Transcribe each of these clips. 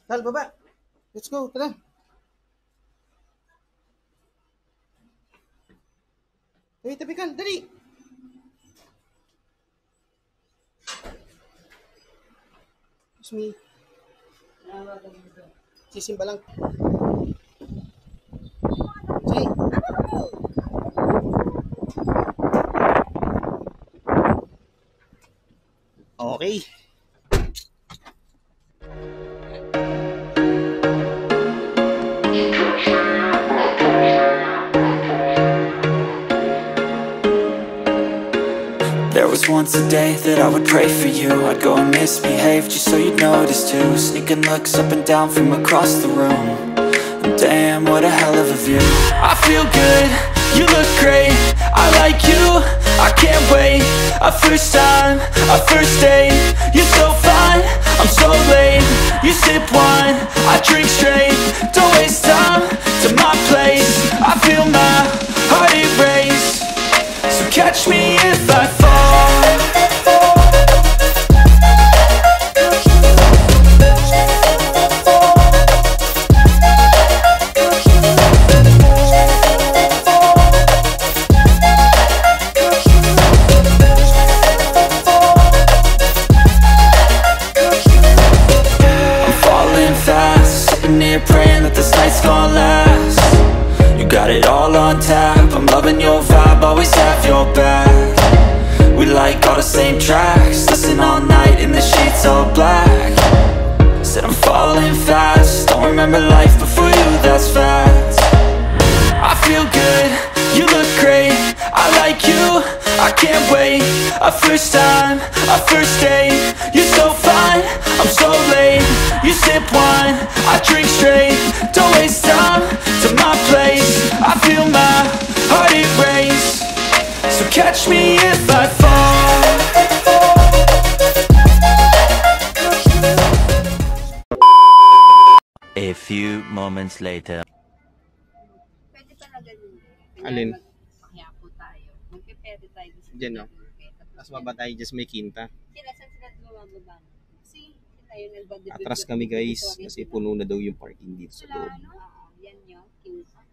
Tal, baba. Let's go, tara. Tabi ka, dali. Excuse me. Sisimba lang. Sige. Okay. There was once a day that I would pray for you. I'd go and misbehave just so you'd notice too. Sneaking looks up and down from across the room. And damn, what a hell of a view. I feel good, you look great, I like you, I can't wait. A first time, a first date. You're so fine, I'm so late. You sip wine, I drink straight. Don't waste time to my place. I feel my heart erase. So catch me if I fall. Praying that this night's gonna last. You got it all on tap, I'm loving your vibe, always have your back. We like all the same tracks, listen all night in the sheets all black. Said I'm falling fast, don't remember life before you, that's fact. I feel good, you look great, I like you, I can't wait. A first time, a first date. You're so fine, I'm so late. You sip wine, I drink straight. Don't waste time to my place. I feel my heart erase. So catch me if I fall. A few moments later. Pwede talaga yun. Alin? Magpapahiyapo tayo. Magpipede tayo. Diyan, no? Tapos baba tayo dyan may kinta. Sila, saan sila bumababa? Kasi sila yung nagbadibig. Atras kami guys, kasi puno na daw yung parking dito sa Sila, loob. ano? Yan yung kinsa.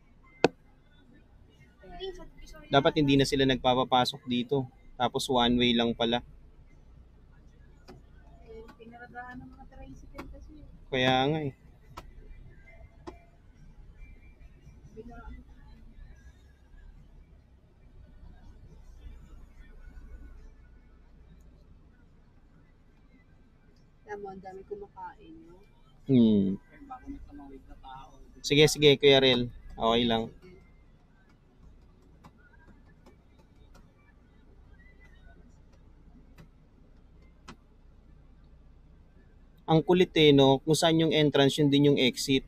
Dapat hindi na sila nagpapapasok dito. Tapos one way lang pala. Pinaradahan ng mga tricycle kasi. Kaya nga eh. Tama, ang dami kumakain. No? Sige, sige Kuya Rel. Okay lang. Ang kulit eh, no? Kung saan yung entrance, yun din yung exit.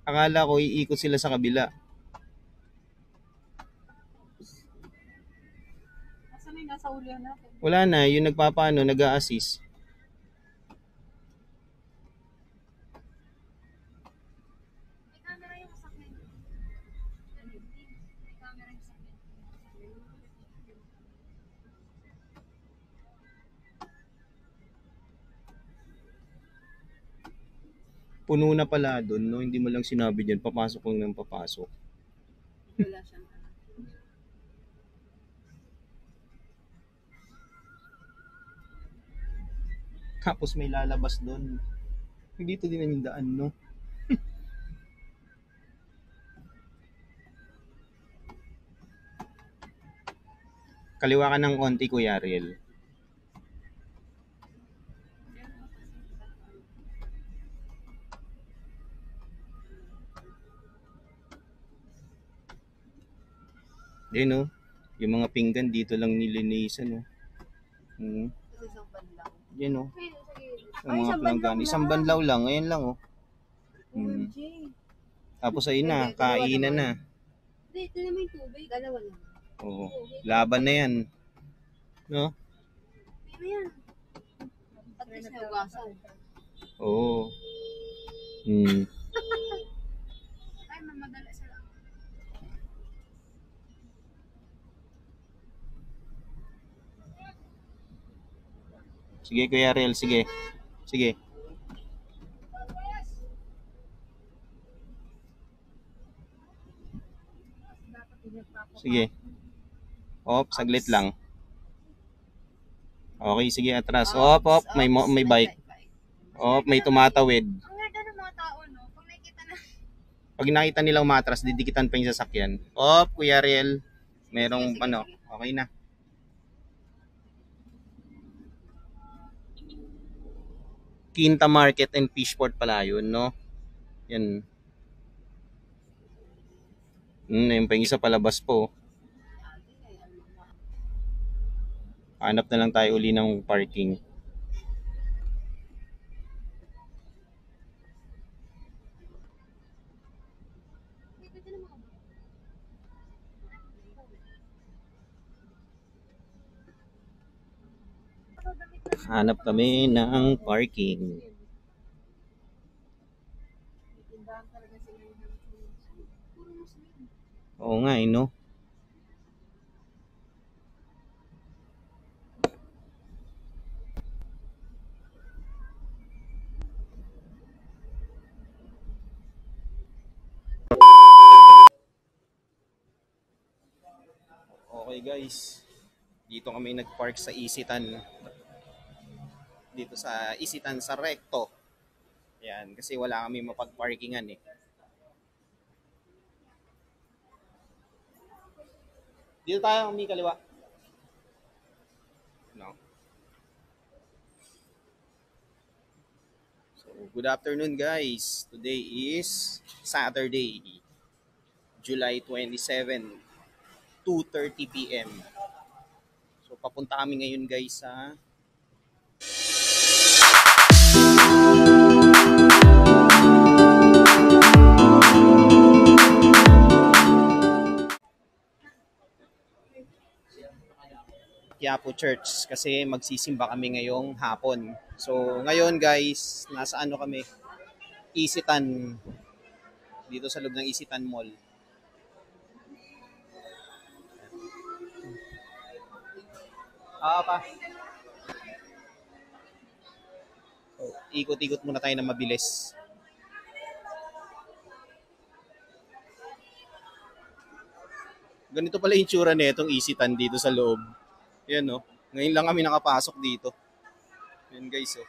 Akala ko iikot sila sa kabila. Nasaan yung nasa ulihan natin? Wala na, yung nagpapaano, nag-a-assist. May camera yung sakyan. May camera yung sakyan. Puno na pala doon, no? Hindi mo lang sinabi dyan, papasok lang ng papasok. Wala siyang Tapos may lalabas doon. Dito din ang daan, no? Kaliwa ka ng konti, Kuya Riel. Di, no? Yung mga pinggan dito lang nilinisan, no? isang banlaw. Yan, no? Ay, Yung mga planggana. Isang banlaw lang. Ayan lang, oh. Tapos ayun na, kainan na. Hindi, ito naman yung tubig. Dalawa lang. Oo. Laban na yan. No? Pero yan. At least nawasan. Oo. Ay, mamadala sila. Sige, Kuya Riel. Sige. Sige. Sige. Op, saglit lang. Okay, sige, atras. Op, op, may bike. Op, may tumatawid. Ang ganda ng mga tao, no? Pag nakikita na. Pag nakita nilang matras, didikitan pa yung sasakyan. Op, Kuya Riel. Merong ano, okay na. Quinta Market and Fishport pala yun, no? Yan. Yung pa yung isa palabas po. Hanap na lang tayo uli ng parking. Hanap kami ng parking. Oo nga, no? Okay guys, dito kami nag-park sa Isitan. Dito sa Isitan sa Recto. Yan, kasi wala kami mapag-parkingan eh. Dito tayo, may kaliwa. No. So, good afternoon guys. Today is Saturday, July 27, 2:30 PM. So, papunta kami ngayon guys sa Quiapo Church kasi magsisimba kami ngayong hapon. So, ngayon guys, nasa ano kami? Isitan. Dito sa loob ng Isitan Mall. Pa. So, ikot-ikot muna tayo na mabilis. Ganito pala yung tsura nitong Isitan dito sa loob. Yan no. Ngayon lang kami nakapasok dito. Yan guys oh.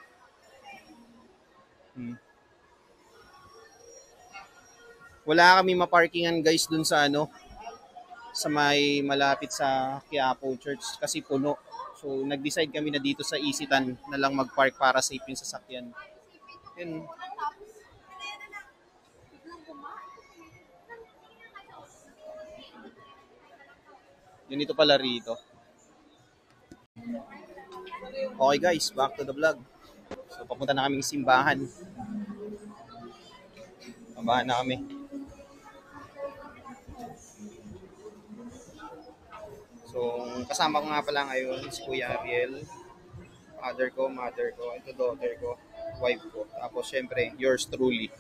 Wala kami maparkingan guys dun sa ano, sa may malapit sa Quiapo Church kasi puno. So nag-decide kami na dito sa Isitan na lang mag-park para safe yung sasakyan. Yan. Ganito pala rito. Okay guys, back to the vlog. So papunta na kaming simbahan. Simbahan na kami. So kasama ko nga pala ngayon si Kuya Ariel, mother ko, ito daughter ko, wife ko. Tapos syempre, yours truly.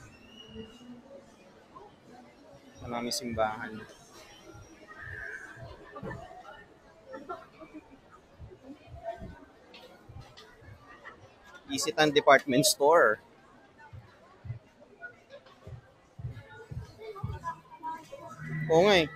Sa naming simbahan. Isitan Department Store. Oo nga eh.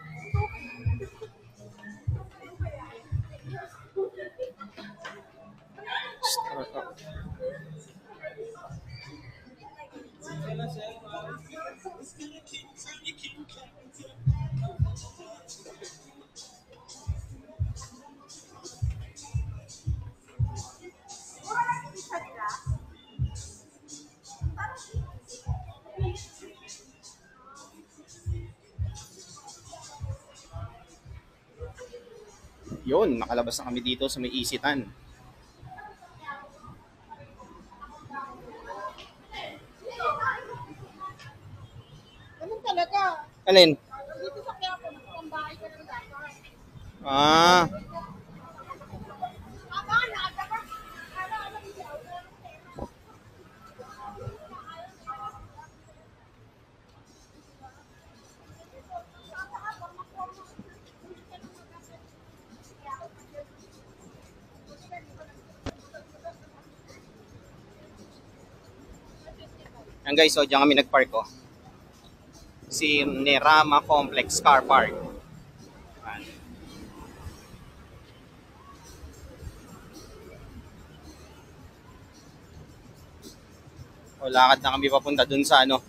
Yun, nakalabas na kami dito sa may Isitan. Ganun talaga. Alin? Dito sa Quiapo, pambahay ka ng dapat. Ah, yan guys, so diyan kami nagpark oh. Si Nerama Complex Car Park. O, lakad na kami papunta dun sa ano,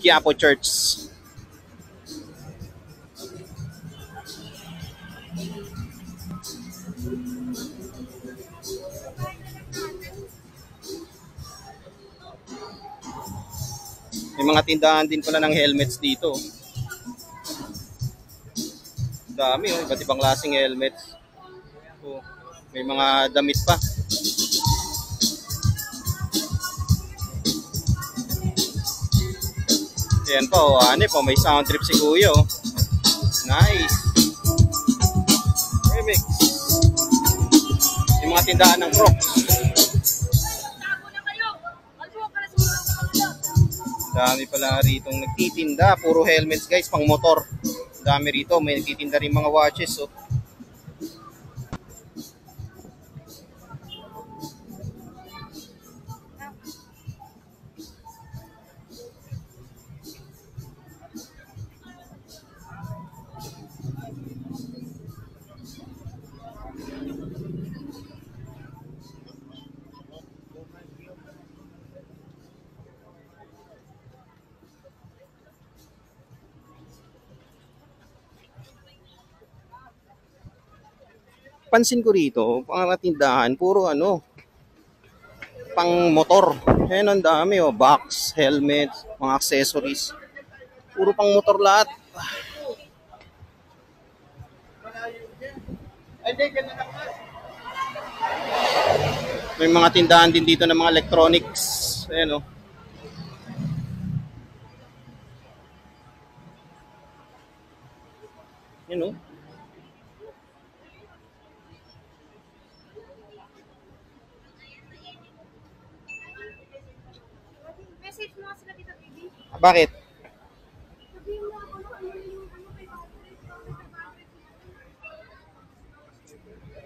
Quiapo Church. May mga tindahan din pala ng helmets dito. Dami, oh, iba't ibang klaseng helmets. Oh, may mga damit pa. Ayan pa, oh, ano po, may sound trip si Kuya, oh. Nice. Remix. Yung mga tindahan ng Crocs. Dami pala rito nagtitinda. Puro helmets guys, pang motor. Dami rito, may nagtitinda rin mga watches, oh. Pansin ko rito, mga tindahan, puro ano, pang motor. Ayan, ang dami, oh. Box, helmet, mga accessories. Puro pang motor lahat. May mga tindahan din dito ng mga electronics. Ayan, oh. Ayan, oh. Message mo sila dito, baby. Bakit? Sabihin mo ako ano yung kay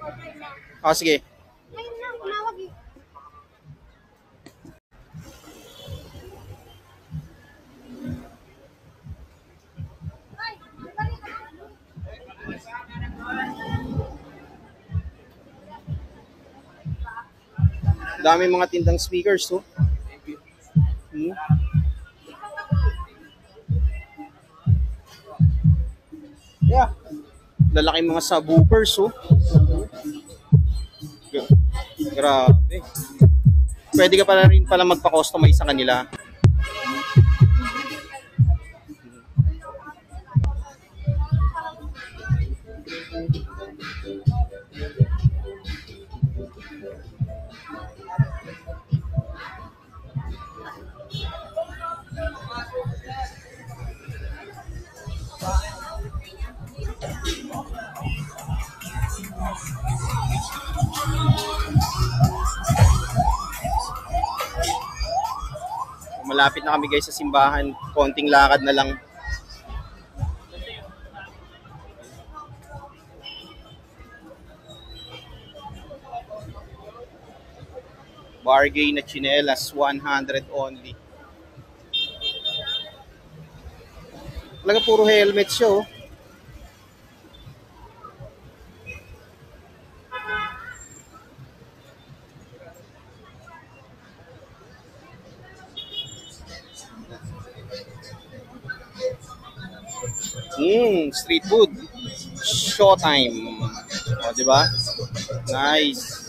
okay na. Ah, sige. Ngayon na, tumawag eh. Ay, balik ka na. Dami mga tindang speakers, oh. Hmm. Yeah. Lalaki mga subwoofers, oh. Grabe. Pwede ka pala rin pala magpa-customize sa kanila. Malapit na kami guys sa simbahan. Konting lakad na lang. Bargain na chinelas, 100 only. Talaga puro helmet siya, oh. Street food. Showtime. O, di ba? Nice.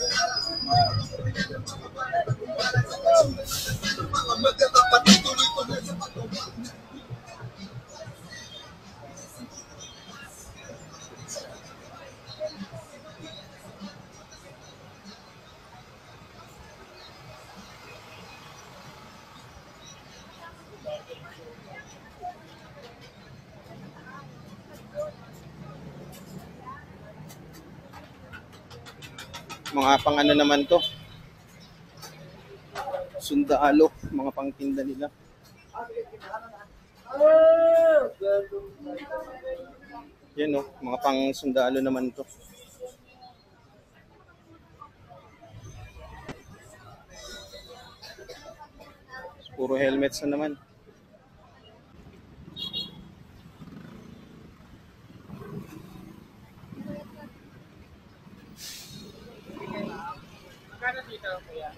Mga pang ano naman to, sundalo, mga pangtinda nila. Yan, oh, mga pang sundalo naman to. Puro helmets na naman. Kaya,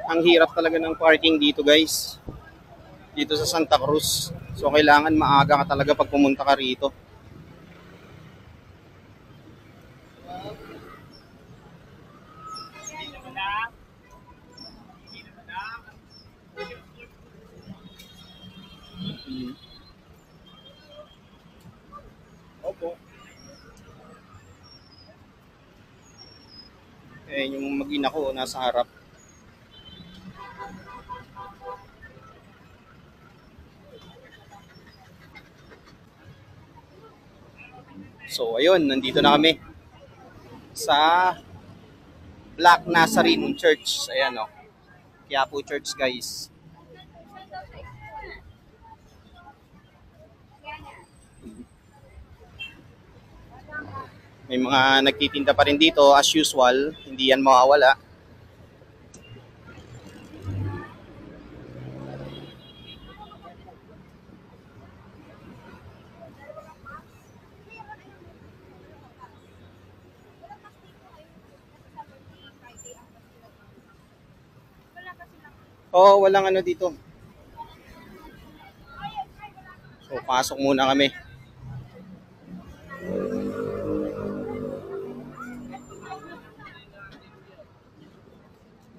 ang hirap talaga ng parking dito guys. Dito sa Santa Cruz. So kailangan maaga ka talaga pag pumunta ka rito. Opo. Eh, yung mag-ina ko nasa harap. So, ayun, nandito na kami sa Black Nazarene Church. Ayan, o. Quiapo Church, guys. May mga nagtitinda pa rin dito as usual. Hindi yan mawawala. Oo, walang ano dito. So, pasok muna kami.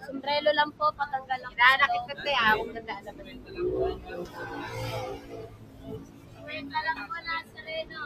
Sombrero lang po, patanggal lang. Nakakit na tayo, akong ganda naman. Wait na lang po, Nazareno.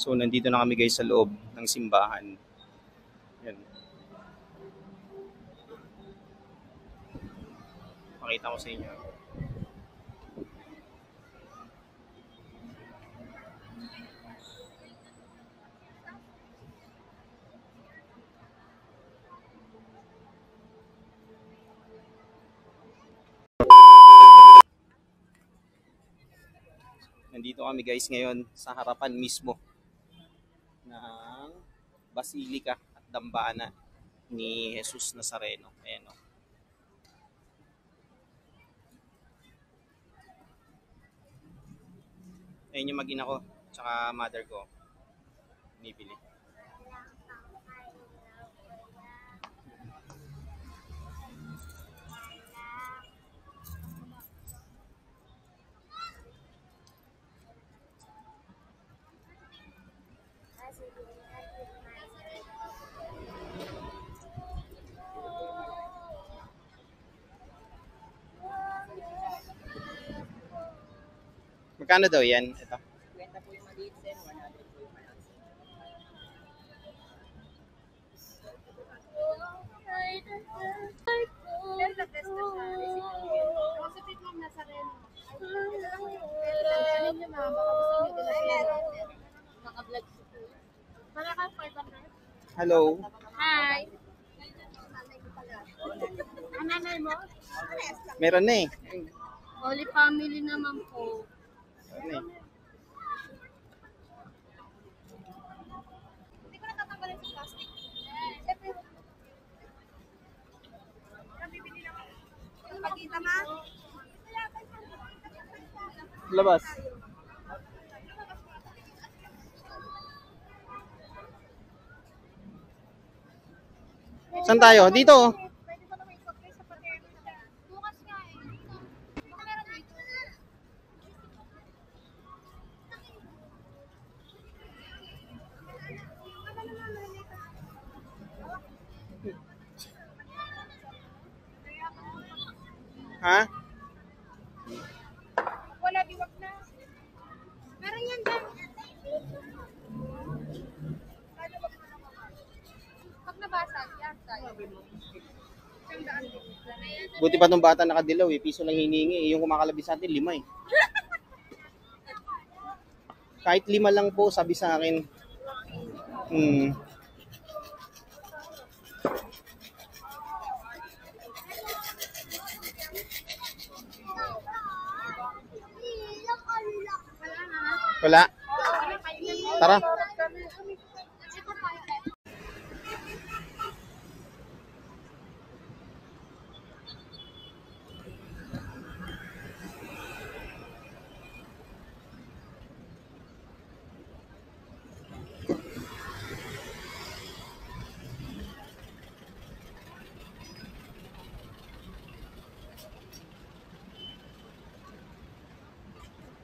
So, nandito na kami guys sa loob ng simbahan. Yan. Pakita ko sa inyo. Nandito kami guys ngayon sa harapan mismo ng Basilika at Dambana ni Jesus Nazareno. Ayan, o. Ayan yung mag-ina ko, tsaka mother ko. Binibili. Magkano daw yan? Ito. 20 po yung maliit, 100 po yung malaki. Masipit ma'am, Nazareno. Ano niyo ma'am, baka gusto niyo Nazareno. Naka-vlog po. Para ka 500. Hello. Hi! Ang nanay mo? Meron na eh. Holy Family naman po. Meron na eh. Hindi ko natatanggalin sa plastic. Nabibili naman. Pagkita ma? Labas. Saan tayo? Dito. Pwede ba naman i-subscribe sa paterno na bukas nga eh. Baka meron dito. Ha? Wala, biwag na. Pag nabasag, yan tayo. Buti pa tong bata nakadilaw eh. Piso lang hiningi. Yung kumakalabis sa atin, 5 eh. Kahit 5 lang po, sabi sa akin. Wala. Tara.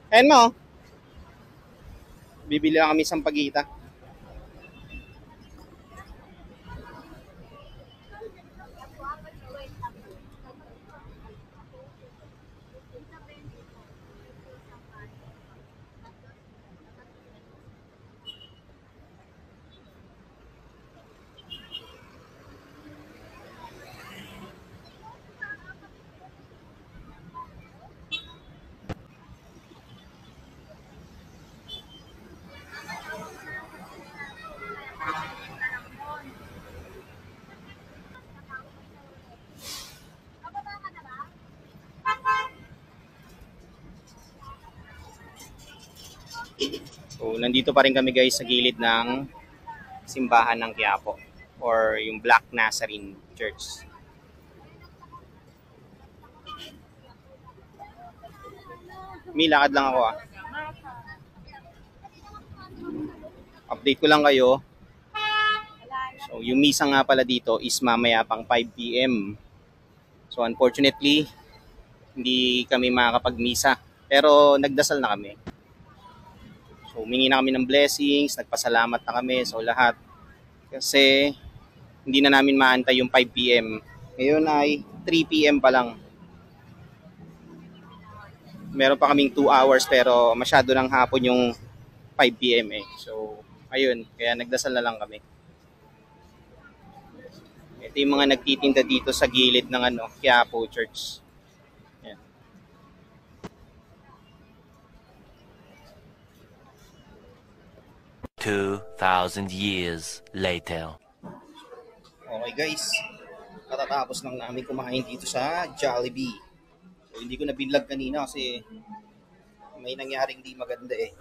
Ayan mo. Bibili lang kami isang pagita. So, nandito pa rin kami guys sa gilid ng simbahan ng Quiapo or yung Black Nazarene Church. Lakad lang ako ah. Update ko lang kayo. So, yung misa nga pala dito is mamaya pang 5 p.m. So, unfortunately, hindi kami makakapag-misa. Pero nagdasal na kami. So, humingi na kami ng blessings, nagpasalamat na kami sa lahat. Kasi, hindi na namin maantay yung 5 p.m. Ngayon ay 3 p.m. pa lang. Meron pa kaming 2 hours pero masyado ng hapon yung 5 p.m. eh. So, ayun, kaya nagdasal na lang kami. Ito yung mga nagtitinda dito sa gilid ng Quiapo Church. 2,000 years later. Okay guys, katatapos lang namin kumain dito sa Jollibee. So, hindi ko na binlog kanina kasi may nangyaring di maganda eh.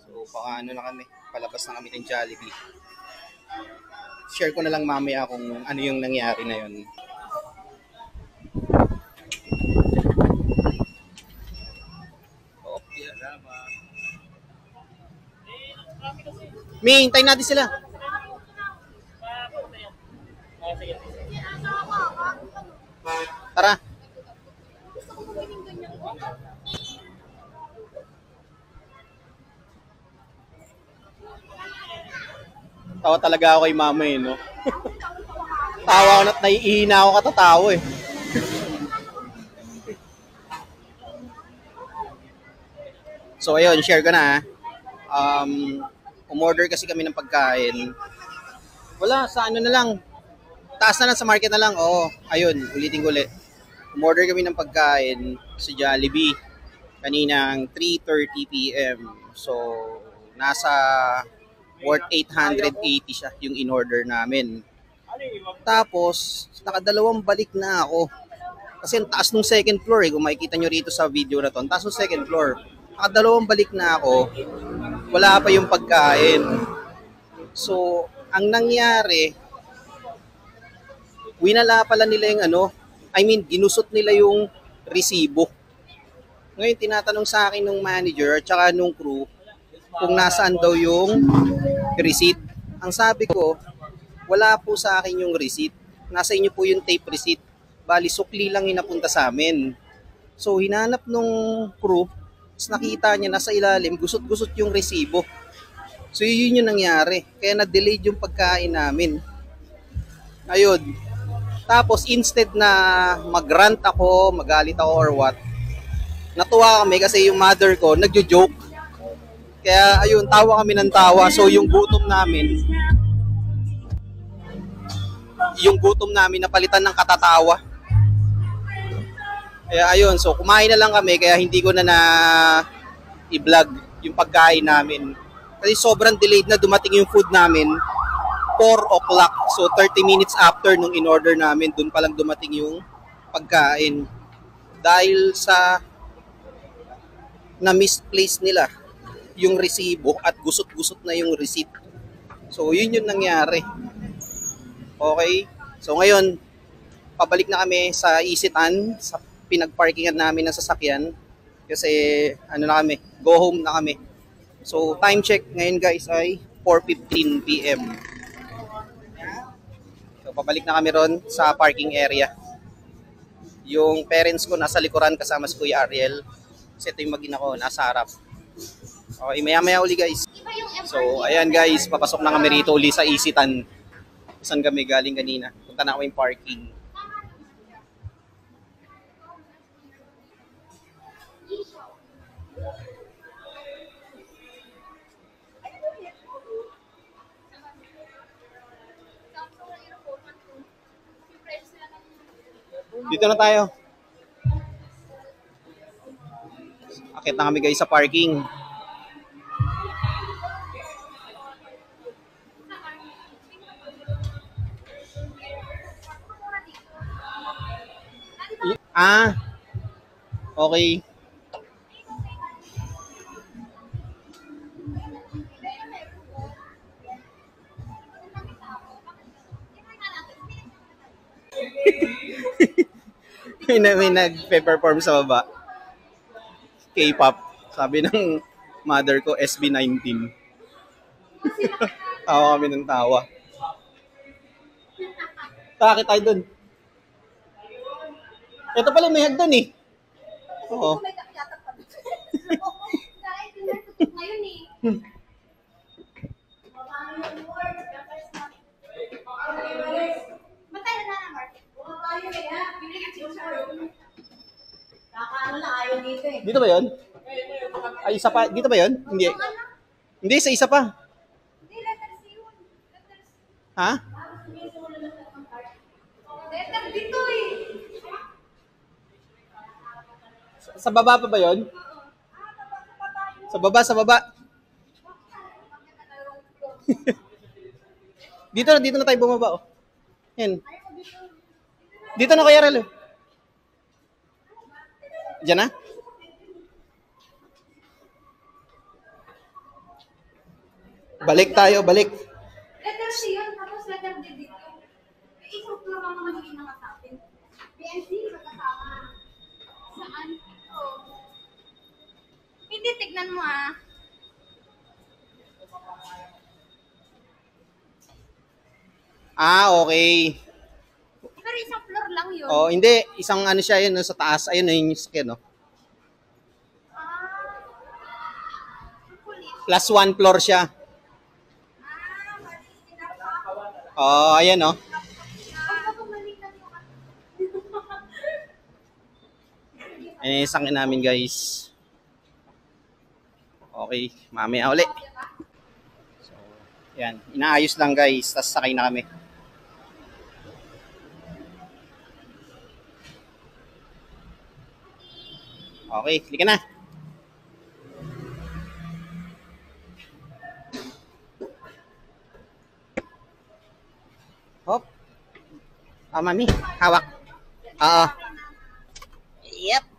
So paano na kami, palabas na kami ng Jollibee. Share ko na lang mamaya kung ano yung nangyari na yun. Mi, hintayin natin sila. Tara. Tawa talaga ako kay mama eh, no? Tawa ako at naiihina ako katatawa eh. So ayun, share ko na ha. Umorder kasi kami ng pagkain. Wala, sa ano na lang. Taas na lang sa market na lang. Oo, ayun, ulitin ko ulit. Umorder kami ng pagkain sa Jollibee. Kaninang 3:30 p.m. So, nasa worth 880 siya yung in-order namin. Tapos, nakadalawang balik na ako. Kasi ang taas ng second floor eh. Kung makikita nyo rito sa video na to, ang taas ng second floor. Nakadalawang balik na ako. Wala pa yung pagkain. So, ang nangyari, winala pala nila yung ginusot nila yung resibo. Ngayon, tinatanong sa akin ng manager at saka nung crew kung nasaan daw yung receipt. Ang sabi ko, wala po sa akin yung receipt. Nasa inyo po yung tape receipt. Bali, sukli lang yung napunta sa amin. So, hinanap nung crew. Nakita niya nasa ilalim, gusot-gusot yung resibo. So yun yung nangyari. Kaya na-delayed yung pagkain namin. Ayun. Tapos instead na mag-rant ako, magalit ako or what, natuwa kami kasi yung mother ko nagjo-joke. Kaya ayun, tawa kami ng tawa. So yung gutom namin napalitan ng katatawa. Kaya ayun, so kumain na lang kami kaya hindi ko na i-vlog yung pagkain namin. Kasi sobrang delayed na dumating yung food namin. 4 o'clock. So 30 minutes after nung in-order namin, dun palang dumating yung pagkain. Dahil sa na-misplace nila yung resibo at gusot-gusot na yung receipt. So yun yung nangyari. Okay? So ngayon, pabalik na kami sa Isitan, sa pinagparkingan namin ng sasakyan. Kasi ano na kami, go home na kami. So time check ngayon guys ay 4:15 PM. So pabalik na kami ron sa parking area. Yung parents ko nasa likuran kasama si Kuya Ariel. Kasi ito yung mag-ina ko, nasa harap. Okay, maya-maya uli guys. So ayan guys, papasok na kami rito uli sa Isitan. Saan kami galing kanina? Punta na kami yung parking. Dito na tayo. Akit na kami guys sa parking. Okay. may nag-perform sa baba. K-pop. Sabi ng mother ko, SB19. Tawa kami ng tawa. Takit tayo dun. Ito pala may hagdan eh. Oo. Dito ba yun? Ay, isa pa. Dito ba yun? Hindi. Hindi, sa isa pa. Ha? Dito eh. Sa baba pa ba yun? Sa baba. dito na tayo bumaba, oh. Yan. Dito na Kuya Rel. Diyan na? Balik tayo. Letter C yun, tapos letter D dito. Isang floor ang mga magiging nakasapin. PNC, magkasama. Saan? Oo. Hindi, tignan mo ah. Okay. Pero isang floor lang yun. Oh, hindi. Isang ano siya yun, sa taas. Ayun na yung sakyan, no? Plus 1 floor siya. Oh, ayan, no? Ayan yung sakyan namin, guys. Okay, mamaya uli. So, yan. Inaayos lang, guys. Tapos sakay na kami. Okay, halika na. Hop. Mami, hawak. Oo. Yep.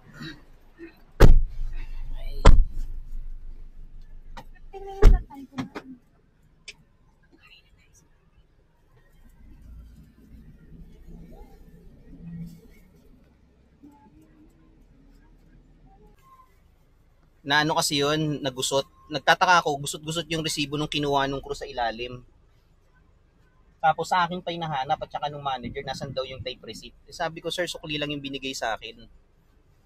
Na ano kasi yun, nagusot. Nagtataka ako, gusot-gusot yung resibo nung kinuha nung crew sa ilalim. Tapos sa akin pa hinahanap at saka nung manager, nasan daw yung tape receipt. Sabi ko, sir, sukli lang yung binigay sa akin.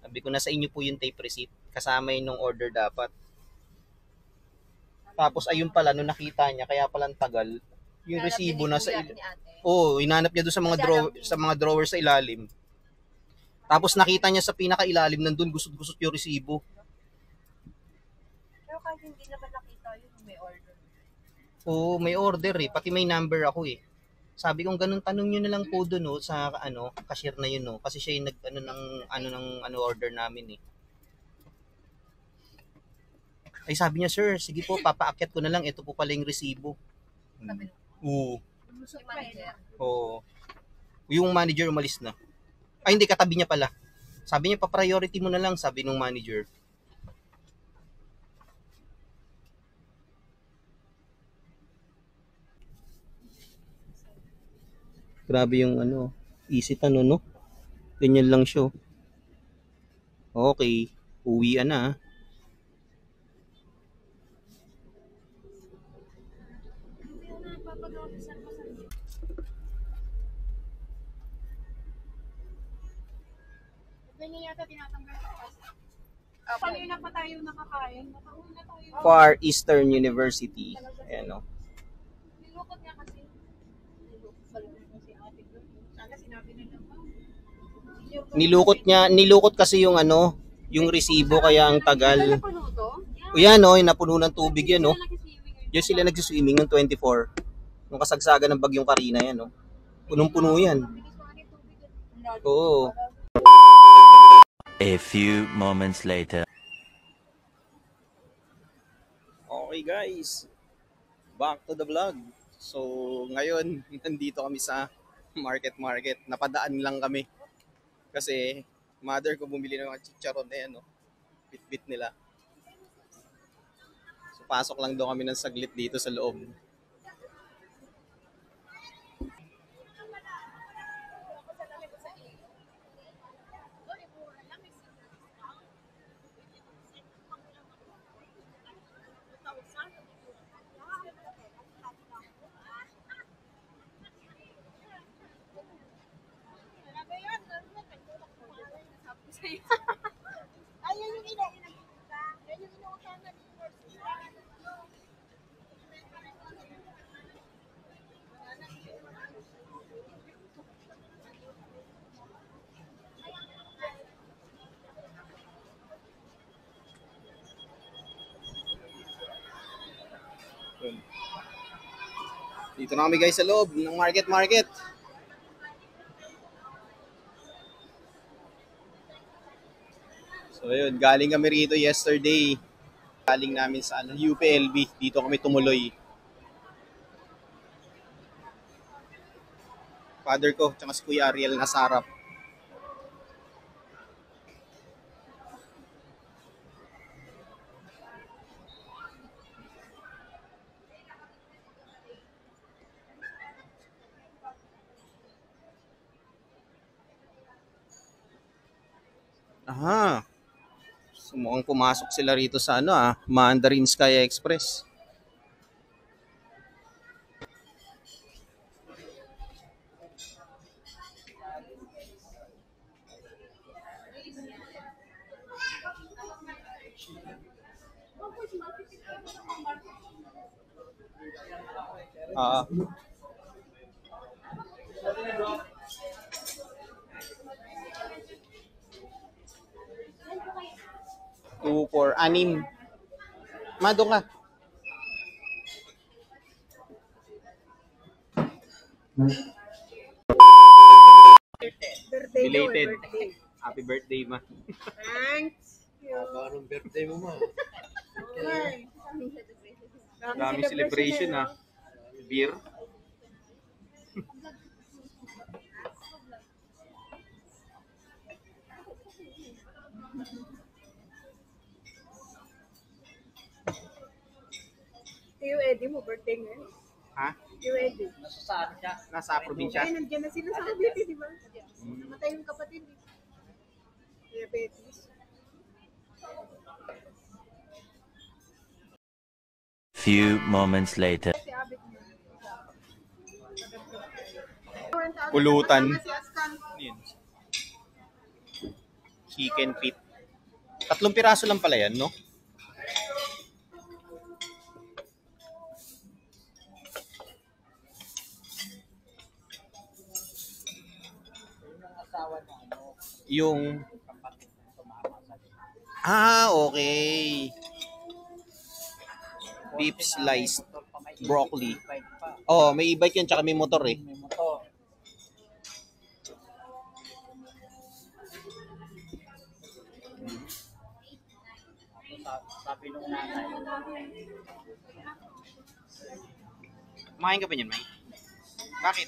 Sabi ko, nasa inyo po yung tape receipt. Kasama yun nung order dapat. Tapos ayun pala, nung nakita niya, kaya palang tagal, yung resibo na sa ilalim. Oo, hinanap niya doon sa mga drawer sa ilalim. Tapos nakita niya sa pinakailalim, nandun gusot-gusot yung resibo. kahit hindi naman nakita yun, may order. Oo, may order eh. Pati may number ako eh. Sabi ko ganun, tanong nyo na lang po doon no, sa cashier na yun no. Kasi siya yung nag order namin eh. Ay sabi niya, sir, sige po, papaakyat ko na lang. Ito po pala yung resibo. Sabi Oo. yung manager. Oo. Yung manager umalis na. Ay hindi, katabi niya pala. Sabi niya, pa-priority mo na lang, sabi nung manager. Grabe yung easy tan no? Ganyan lang siya. Okay, uwian na. Ganyan yata tinatanggal sa pasta. Kanina pa tayo nakakain. Nakauna tayo. Far Eastern University. Ayan o. Nilukot niya kasi. Sana sinabi na lang. Nilukot kasi yung yung resibo kaya ang tagal. Napuno to? O yan yung napuno ng tubig yan Diyan sila nagsiswimming ng 24. Nung kasagsagan ng bagyong Karina yan Punong-puno yan. Oo. A few moments later. Okay guys, back to the vlog. So ngayon, nandito kami sa market. Napadaan lang kami. Kasi mother ko bumili ng mga chicharon na yan Bit-bit nila. So pasok lang daw kami ng saglit dito sa loob. Ayun yung ina-inagita. Yan yung inuutangan ni University. Dito na kami guys sa loob ng market. So ayun, galing kami rito yesterday. Galing namin sa UPLB. Dito kami tumuloy. Father ko, tsaka si Kuya Ariel nasa harap. Aha. So, mukhang pumasok sila rito sa Mandarin Sky Express. Ah. 2, 4, 6. Mado ka. Belated. Happy birthday, ma. Thanks. Parang birthday mo, ma. Okay. Daming celebration Beer. Tiyo Eddie mo, birthday ngayon. Ha? Tiyo Eddie. Nasa probinsya. Ay, nandiyan na sila sa Cavite, di ba? Namatay yung kapatid. Diabetes. Few moments later. Si Abit mo. Pulutan. Si Askan. Yun. Chicken feet. 3 piraso lang pala yan, no? Yung okay. beef sliced broccoli. Oh, may e-bike yan, tsaka may motor eh. May motor. Sabi nung nanay, Kumain ka ba niyan, May? Bakit?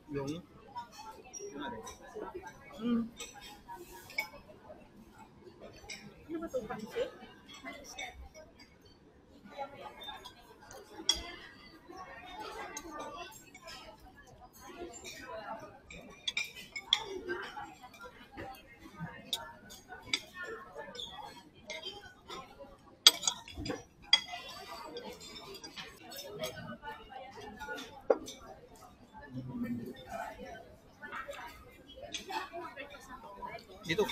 Yung? Ano ba ito, pansit? Dito.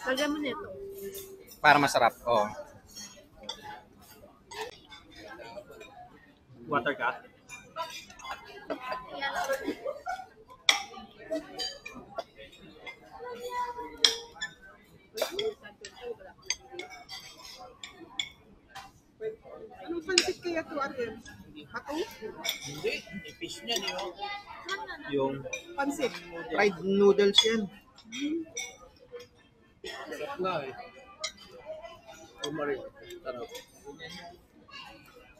Lagyan mo nito. Para masarap. Oh. Water ka? Anong pansit kaya to, Ariel? Ato? hindi, fish niya niyo. Yung Pansit. fried noodles yan. Sarap na eh. Kumarin. Sarap.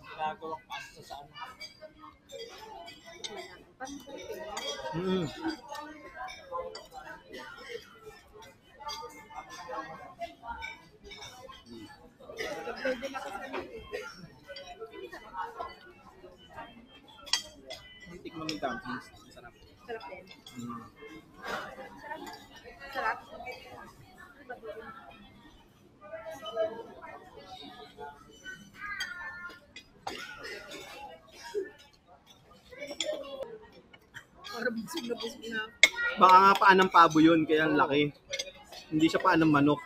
Ginagawang pasta sa ano. Mm. Tikman mo yung dumplings. Masarap. Sarap din. Mm. Sarap. Para busog na busog na. Baka nga paan ng pabo yun, kaya ang laki. Hindi siya paan ng manok.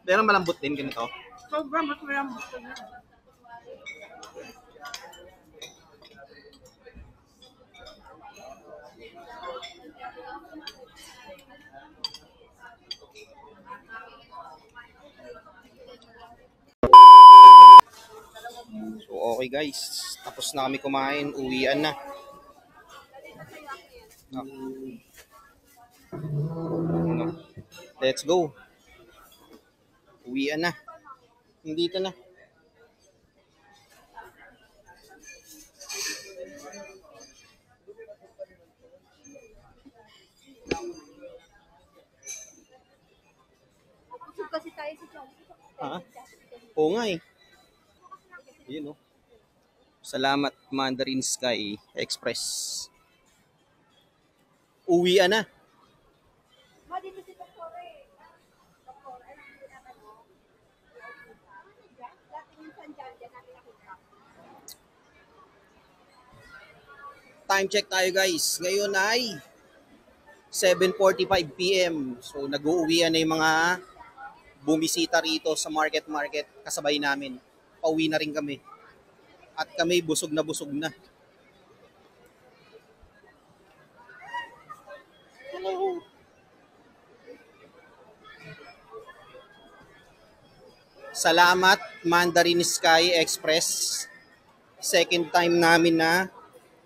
Pero malambot din ganito. Sobra, mas malambot ka na. So okay guys, tapos na kami kumain, uwian na. Ano? Let's go. Uwian na. Dito na. Busog kasi tayo sa Chelsea. Ha? Oo nga eh. Yun oh. Salamat Mandarin Sky Express. Uwian na. Ma, dito si Doktor eh. Doktor, ay hindi naman mo. Dati minsan dyan natin nakita. Time check tayo guys. Ngayon ay 7:45 PM. So nag-uuwian na yung mga bumisita rito sa market kasabay namin. Pauwi na rin kami. At kami busog na busog na. Hello. Salamat Mandarin Sky Express. Second time namin na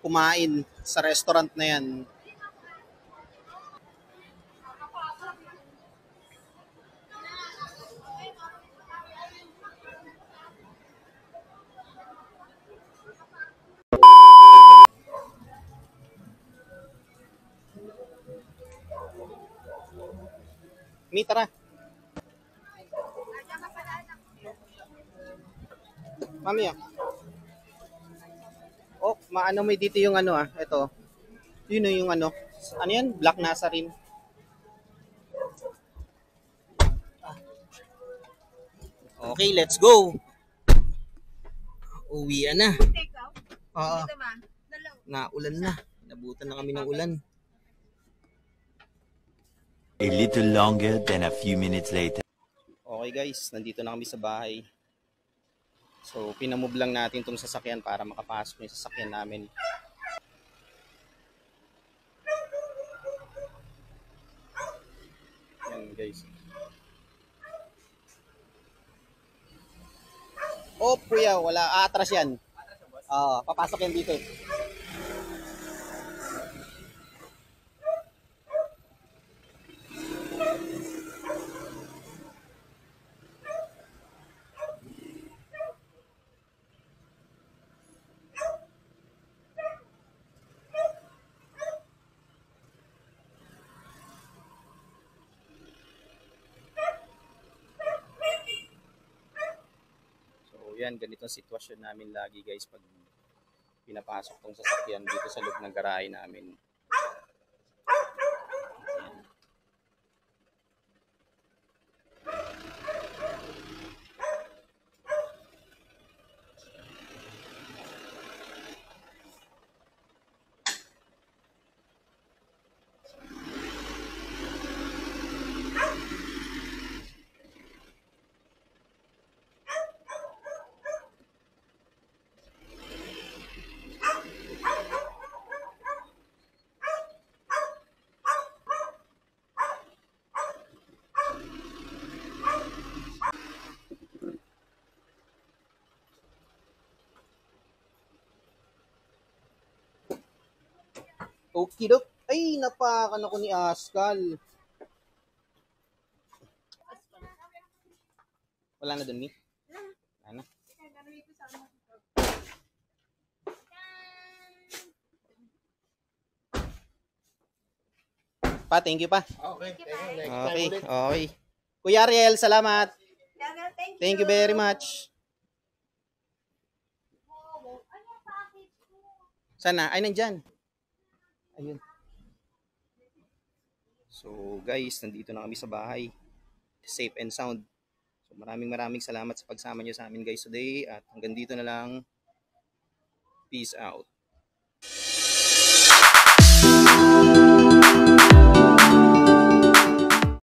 kumain sa restaurant na yan. Mi, tara. Mami ah. Oh, maano may dito yung ano ah. Ito. Yun na yung ano. Ano yan? Black Nazarene. Okay, let's go. Uwian na. Take out. Oo. Dito ma. Dalaw. Naulan na. Nabutan na kami ng ulan. A little longer than a few minutes later. Okay guys, nandito na kami sa bahay. So, pinamove lang natin itong sasakyan para makapasok yung sasakyan namin. Yan guys. Oh, kuya, wala. Atras yan. Papasok yan dito. Yan, ganito ang sitwasyon namin lagi guys pag pinapasok tong sasakyan dito sa loob ng garahe namin. Okidok. Ay, napakan ako ni Askal. Wala na dun, Mi? Wala na. Pa, thank you pa. Okay. Okay, okay. Kuya Ariel, salamat. Thank you very much. Sana? Ay, nandyan. Ayun. So, guys, nandito na kami sa bahay. Safe and sound. So, maraming salamat sa pagsama nyo sa amin, guys, today. At hanggang dito na lang. Peace out.